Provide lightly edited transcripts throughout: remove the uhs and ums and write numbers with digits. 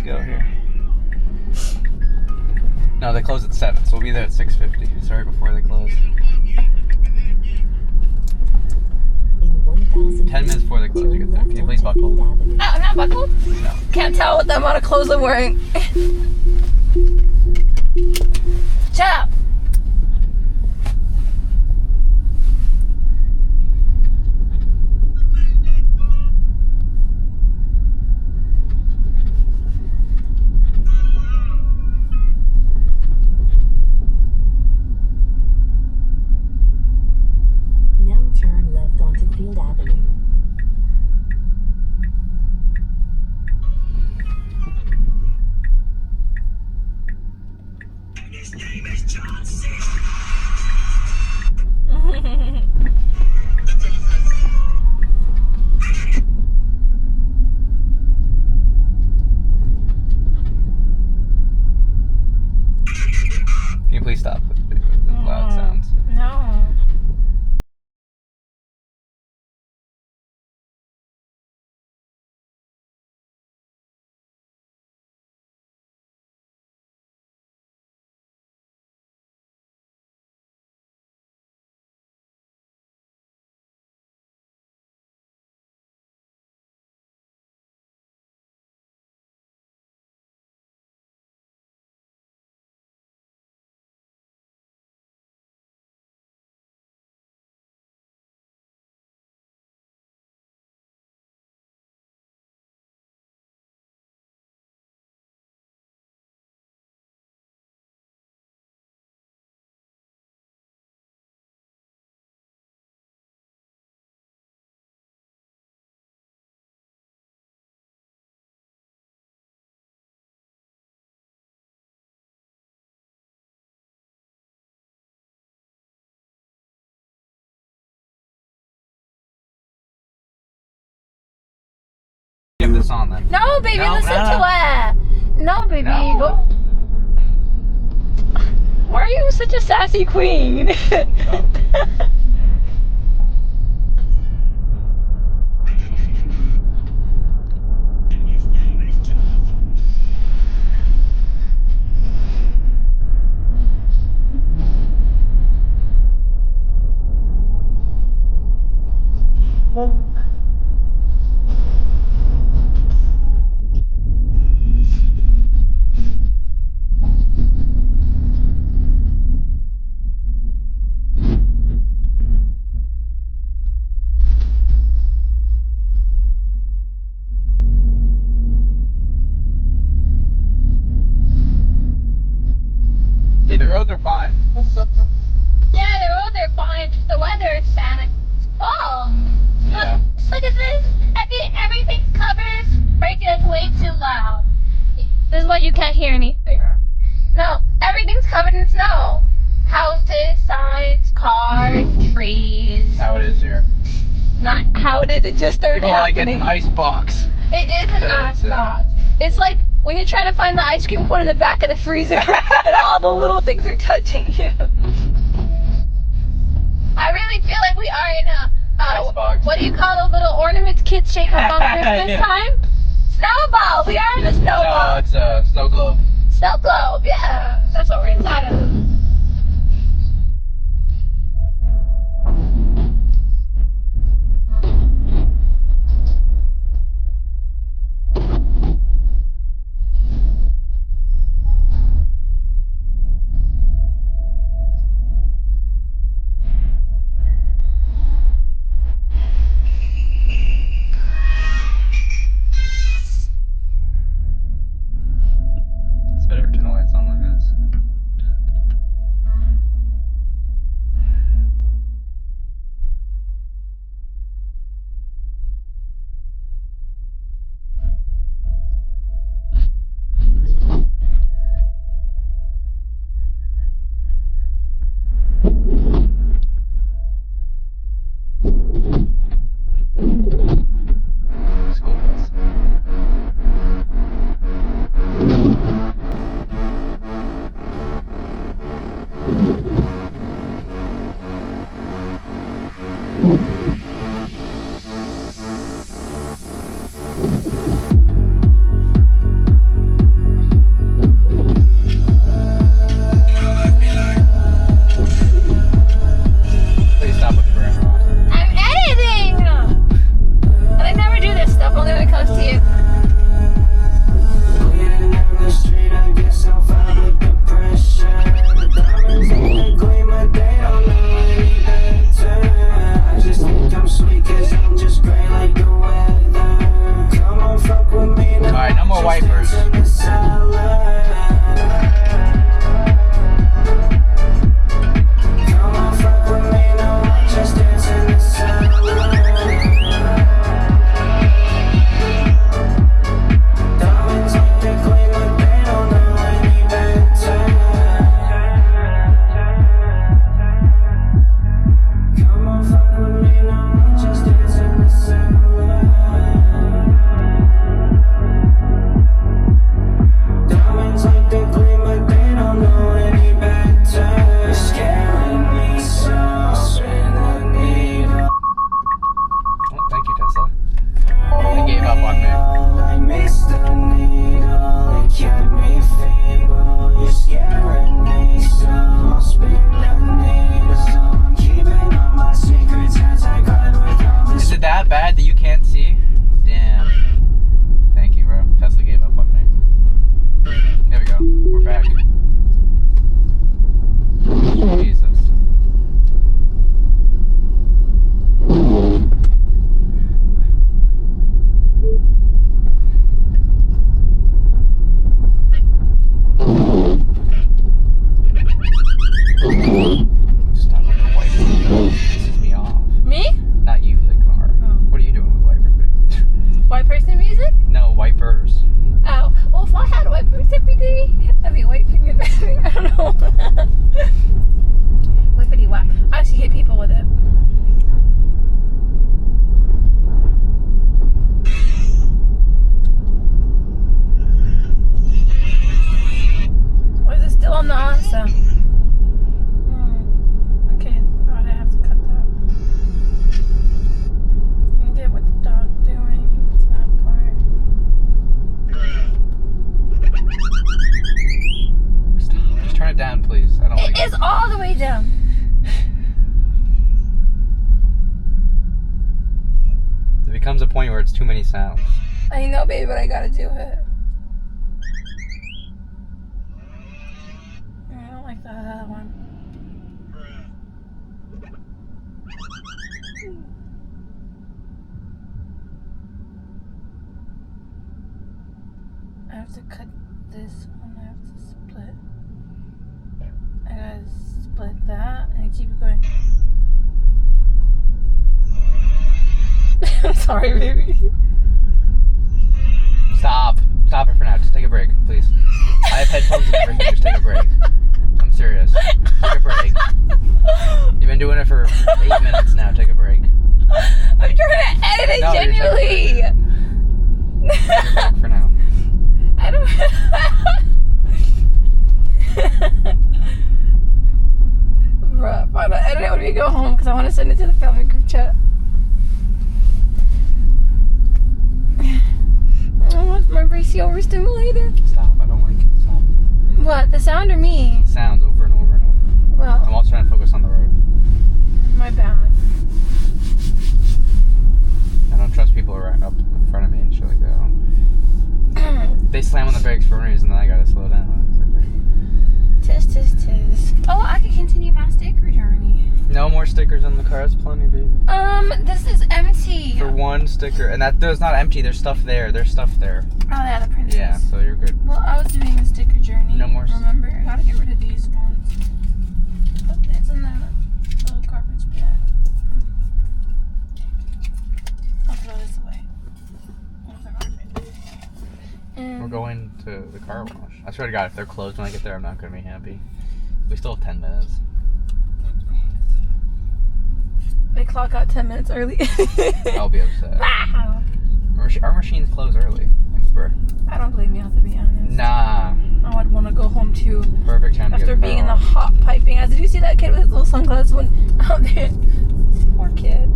Let's go here. No, they close at 7, so we'll be there at 6:50. Sorry, before they close. 10 minutes before they close, you get there. Can you please buckle? I'm not buckled? No. Can't tell what the amount of clothes I'm wearing. Shut up! Now turn left onto Field Avenue. His name is John C. Can you please stop with the loud sounds? No. You have this on then. No, baby, No, listen no. to it. No, baby. No. Go. Why are you such a sassy queen? Hey, the roads are fine. Yeah, the roads are fine. The weather is bad. Oh, Yeah. look at this. Everything's covered. Breaking is way too loud. This is why you can't hear anything. No, everything's covered in snow. Houses, signs, cars, trees. How it is here. Not how did it just started People like happening. an ice box. It is an ice box. It's like when you're trying to find the ice cream cone in the back of the freezer and all the little things are touching you. I really feel like we are in a, Icebox. what do you call those little ornaments kids shake up on Christmas Yeah. time? Snowball! We are in a No, snowball. it's a snow globe. Snow globe, yeah. That's what we're inside of. It's better to turn the lights on like this. wipers. Becomes a point where it's too many sounds. I know, baby, but I gotta do it. I don't like that one. I have to cut this one. I have to split. I gotta split that and keep it going. I'm sorry, baby. Stop. Stop it for now. Just take a break, please. I have headphones and everything. Just take a break. I'm serious. Take a break. You've been doing it for 8 minutes now. Take a break. I'm trying to edit it genuinely. Take a break for now. I don't. Bruh, fine. I'll edit it when we go home because I want to send it to the family group chat. I want my bracy overstimulated. Stop. I don't like it. Stop. What? The sound or me? Sounds over and over and over. Well, I'm also trying to focus on the road. my bad. I don't trust people right up in front of me and shit like that. They slam on the brakes for a reason, then I gotta slow down. Tis, tis, tis. Oh, I can continue my sticker journey. No more stickers on the car. That's plenty, baby. This is empty. For one sticker, and that's not empty. There's stuff there. There's stuff there. Oh, yeah, the princess. Yeah, so you're good. Well, I was doing a sticker journey. No more. Remember, I gotta get rid of these ones. Put this in the little garbage bin. I'll throw this away. We're going to the car wash. I swear to God, if they're closed when I get there, I'm not gonna be happy. We still have 10 minutes. They clock out 10 minutes early. I'll be upset. Wow. Our machines close early. Like, bruh. I don't blame you, to be honest. Nah. I would want to go home too. Perfect time to After get a being in car the wash. hot piping. Did you see that kid with his little sunglasses out there? Poor kid.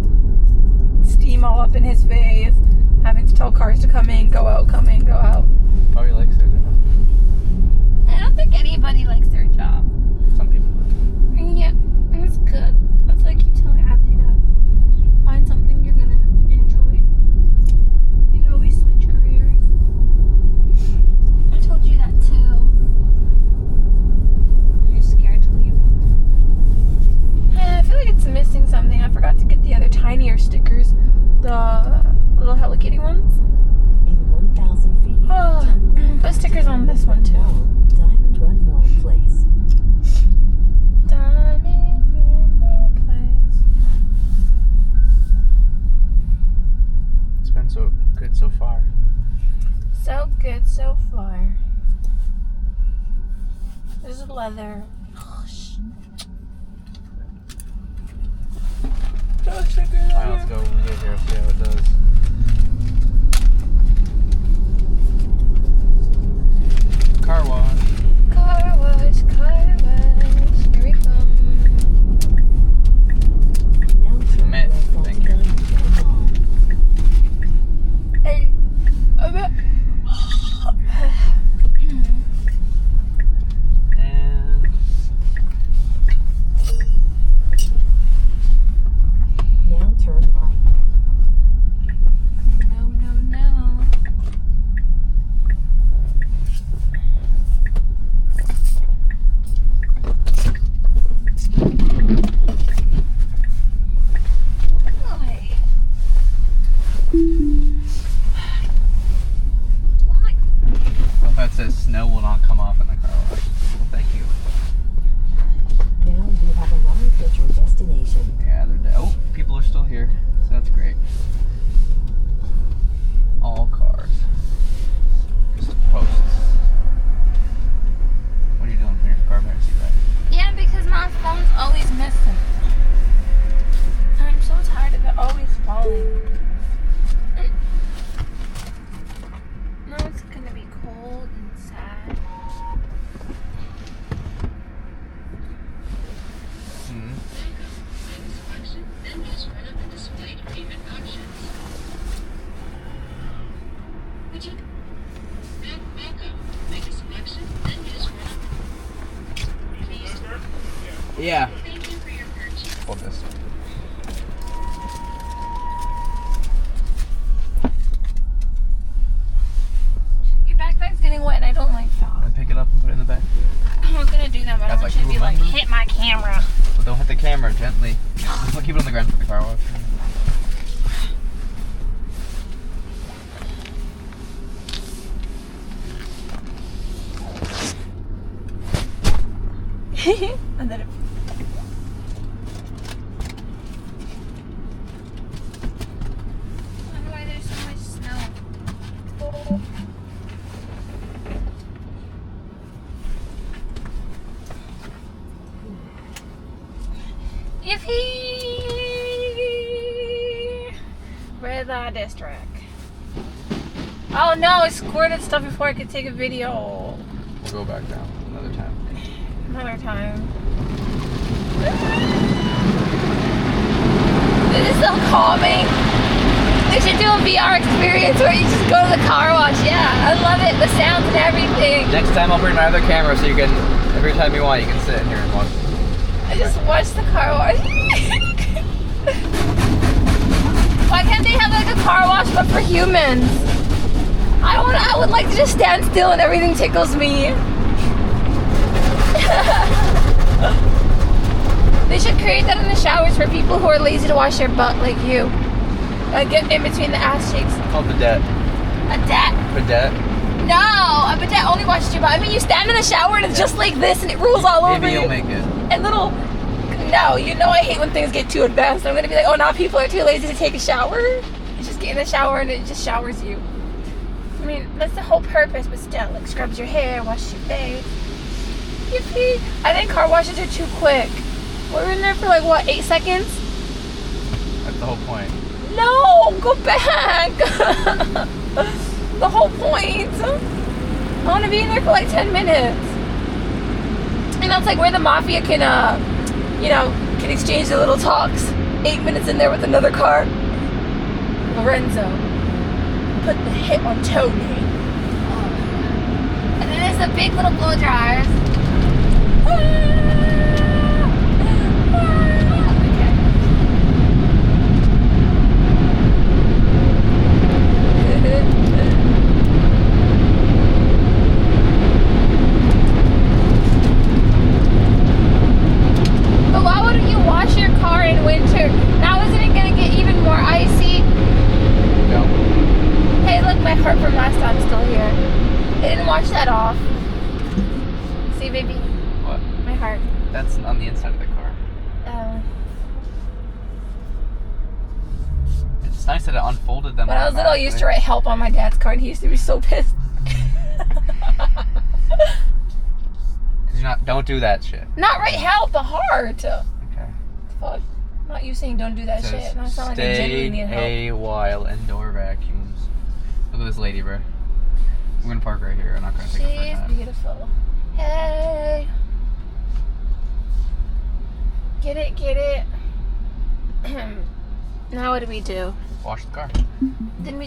Steam all up in his face. Having to tell cars to come in, go out, come in, go out. Probably likes it. I don't think anybody likes their job. Some people do. Yeah, it's good. That's why I keep telling Abdi to find something you're gonna enjoy. You can always switch careers. I told you that too. You're scared to leave. I feel like it's missing something. I forgot to get the other tinier stickers. The little Hello Kitty ones. In 1,000 feet, Oh. turn car. This is leather. Gosh. Alright, let's go over here, see how it does. Car wash. Car wash, car wash. Here we come. Now turn Submit. left onto Thank you. Bellingham Mall. Hey, about. And Now turn right. No, no, no. Why? Why? well, that says snow will not come off in the car wash. Well, thank you. Now you have arrived at your destination. Yeah, they're dead. Oh, people are still here, so that's great. All cars. Just posts. What are you doing? Putting your car back? See that? Yeah, because my phone's always missing. I'm so tired of it always falling. Now it's gonna be cold and sad. Hmm. Yeah. Hold this. Your backpack's getting wet and I don't like that. And pick it up and put it in the back. I was gonna do that, but I That's want like, you to be like, remember? hit my camera. But don't hit the camera, gently. Keep it on the ground for the car wash. And then it. I wonder why there's so much snow. Yippee! Red light district. Oh no, I squirted stuff before I could take a video. We'll go back down another time. Another time. This is so calming. They should do a VR experience where you just go to the car wash. Yeah, I love it. The sounds and everything. Next time I'll bring my other camera so you can, every time you want, you can sit in here and watch. I just watch the car wash. Why can't they have like a car wash but for humans? I would like to just stand still and everything tickles me. They should create that in the showers for people who are lazy to wash their butt like you. Get in between the ass cheeks. Called bidet. A dat? Bidet? No, a bidet only washes your butt. I mean, you stand in the shower and it's just like this and it rolls all over Maybe you. you'll make it. And little, no, you know I hate when things get too advanced. I'm gonna be like, oh, now people are too lazy to take a shower. You just get in the shower and it just showers you. I mean, that's the whole purpose, but still, like scrubs your hair, washes your face. Yippee. I think car washes are too quick. We're in there for like, what, 8 seconds? That's the whole point. No, go back. The whole point. I want to be in there for like 10 minutes. And that's like where the mafia can, can exchange their little talks. 8 minutes in there with another car. Lorenzo, put the hit on Tony. And then there's the big little blow dryers. But why wouldn't you wash your car in winter? Now isn't it gonna get even more icy? No. Hey, look, my heart from last time is still here. I didn't wash that off. See, baby, What? my heart. That's on the inside of the car. It's nice that it unfolded them. When I was little, I used to write help on my dad's car and he used to be so pissed. Don't do that shit. Not right. Help the heart. Okay. Fuck. Not you saying don't do that It says, shit. And I sound like I genuinely need help. stay a while indoor vacuums. Look at this lady, bro. We're gonna park right here. I'm not gonna take her for a She's nap. beautiful. Hey. Get it, get it. Now what do we do? Wash the car. Didn't we